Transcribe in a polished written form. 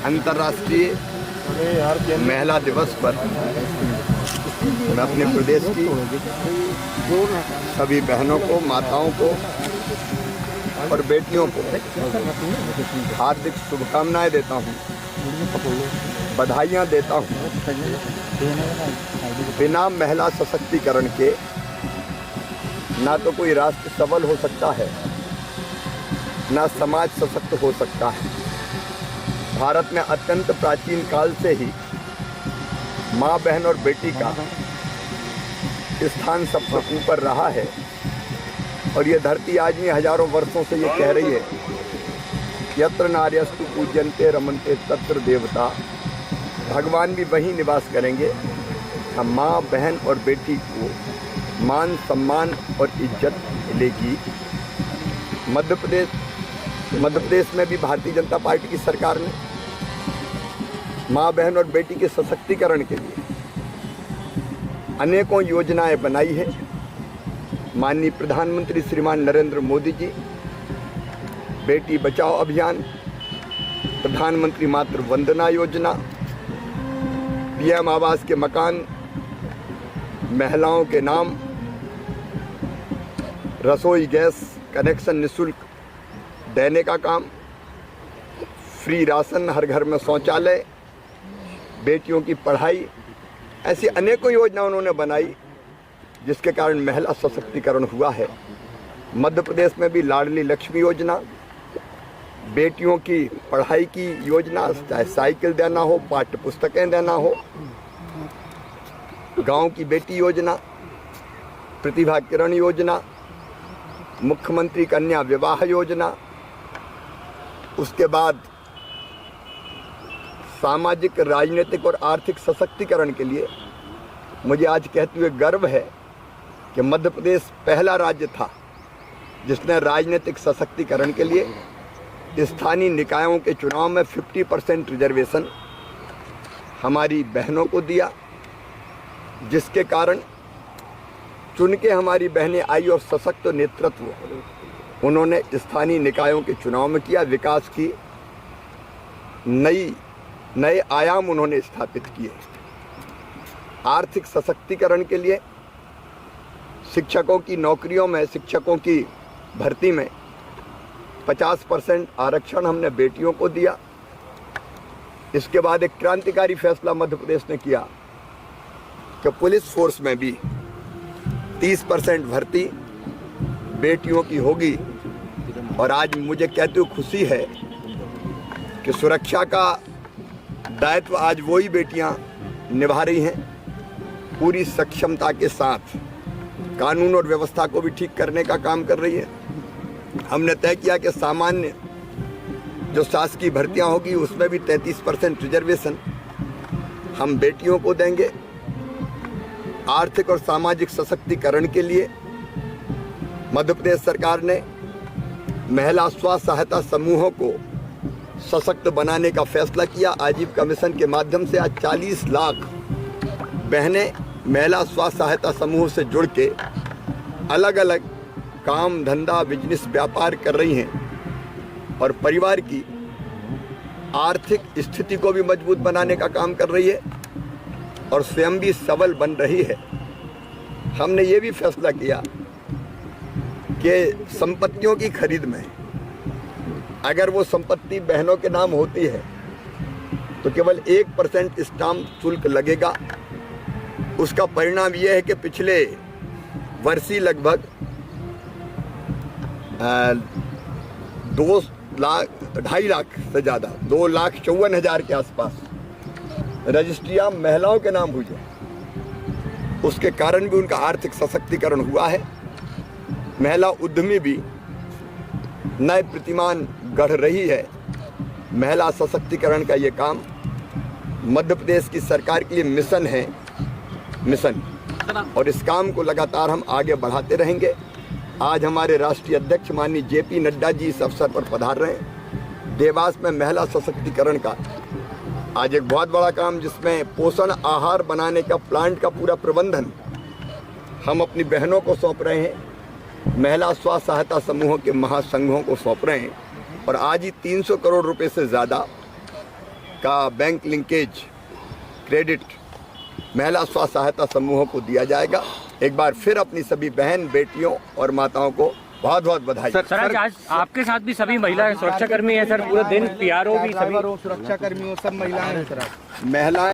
अंतर्राष्ट्रीय महिला दिवस पर मैं अपने प्रदेश की सभी बहनों को, माताओं को और बेटियों को हार्दिक शुभकामनाएं देता हूं, बधाइयां देता हूं। बिना महिला सशक्तिकरण के ना तो कोई राष्ट्र सबल हो सकता है, ना समाज सशक्त हो सकता है। भारत में अत्यंत प्राचीन काल से ही माँ, बहन और बेटी का स्थान सबसे ऊपर रहा है और ये धरती आज भी हजारों वर्षों से ये कह रही है, यत्र नार्यस्तु पूज्यन्ते रमन्ते तत्र देवता। भगवान भी वहीं निवास करेंगे। हम माँ, बहन और बेटी को मान, सम्मान और इज्जत मिलेगी। मध्य प्रदेश में भी भारतीय जनता पार्टी की सरकार ने माँ, बहन और बेटी के सशक्तिकरण के लिए अनेकों योजनाएं बनाई है। माननीय प्रधानमंत्री श्रीमान नरेंद्र मोदी जी बेटी बचाओ अभियान, प्रधानमंत्री मातृ वंदना योजना, पीएम आवास के मकान महिलाओं के नाम, रसोई गैस कनेक्शन निःशुल्क देने का काम, फ्री राशन, हर घर में शौचालय, बेटियों की पढ़ाई, ऐसी अनेकों योजनाएं उन्होंने बनाई जिसके कारण महिला सशक्तिकरण हुआ है। मध्य प्रदेश में भी लाडली लक्ष्मी योजना, बेटियों की पढ़ाई की योजना, चाहे साइकिल देना हो, पाठ्य पुस्तकें देना हो, गांव की बेटी योजना, प्रतिभा किरण योजना, मुख्यमंत्री कन्या विवाह योजना, उसके बाद सामाजिक, राजनीतिक और आर्थिक सशक्तिकरण के लिए मुझे आज कहते हुए गर्व है कि मध्य प्रदेश पहला राज्य था जिसने राजनीतिक सशक्तिकरण के लिए स्थानीय निकायों के चुनाव में 50% रिजर्वेशन हमारी बहनों को दिया, जिसके कारण चुन के हमारी बहनें आई और सशक्त नेतृत्व उन्होंने स्थानीय निकायों के चुनाव में किया। विकास की नए आयाम उन्होंने स्थापित किए। आर्थिक सशक्तिकरण के लिए शिक्षकों की नौकरियों में, शिक्षकों की भर्ती में 50% आरक्षण हमने बेटियों को दिया। इसके बाद एक क्रांतिकारी फैसला मध्य प्रदेश ने किया कि पुलिस फोर्स में भी 30% भर्ती बेटियों की होगी। और आज मुझे कहते हुए खुशी है कि सुरक्षा का दायित्व आज वही बेटियां निभा रही हैं, पूरी सक्षमता के साथ कानून और व्यवस्था को भी ठीक करने का काम कर रही है। हमने तय किया कि सामान्य जो शासकीय भर्तियां होगी उसमें भी 33% रिजर्वेशन हम बेटियों को देंगे। आर्थिक और सामाजिक सशक्तिकरण के लिए मध्य प्रदेश सरकार ने महिला स्व सहायता समूहों को सशक्त बनाने का फैसला किया। आजीविका मिशन के माध्यम से आज 40 लाख बहनें महिला स्व सहायता समूह से जुड़ के अलग अलग काम, धंधा, बिजनेस, व्यापार कर रही हैं और परिवार की आर्थिक स्थिति को भी मजबूत बनाने का काम कर रही है और स्वयं भी सबल बन रही है। हमने ये भी फैसला किया कि संपत्तियों की खरीद में अगर वो संपत्ति बहनों के नाम होती है तो केवल 1% स्टाम्प शुल्क लगेगा। उसका परिणाम यह है कि पिछले वर्ष ही लगभग 2.5 लाख से ज़्यादा 2,54,000 के आसपास रजिस्ट्रियाँ महिलाओं के नाम हुई है। उसके कारण भी उनका आर्थिक सशक्तिकरण हुआ है। महिला उद्यमी भी नए प्रतिमान गढ़ रही है। महिला सशक्तिकरण का ये काम मध्य प्रदेश की सरकार के लिए मिशन है, मिशन, और इस काम को लगातार हम आगे बढ़ाते रहेंगे। आज हमारे राष्ट्रीय अध्यक्ष माननीय JP नड्डा जी इस अवसर पर पधार रहे हैं। देवास में महिला सशक्तिकरण का आज एक बहुत बड़ा काम, जिसमें पोषण आहार बनाने का प्लांट का पूरा प्रबंधन हम अपनी बहनों को सौंप रहे हैं, महिला स्व सहायता समूहों के महासंघों को सौंप रहे हैं। और आज ही 300 करोड़ रुपए से ज़्यादा का बैंक लिंकेज क्रेडिट महिला स्व सहायता समूहों को दिया जाएगा। एक बार फिर अपनी सभी बहन बेटियों और माताओं को बहुत बहुत बधाई। सर आज आपके साथ भी सभी महिला सुरक्षा कर्मी हैं सर, पूरा दिन पीआरओ भी सभी सुरक्षा कर्मियों सब महिलाएं हैं सर। महिलाएं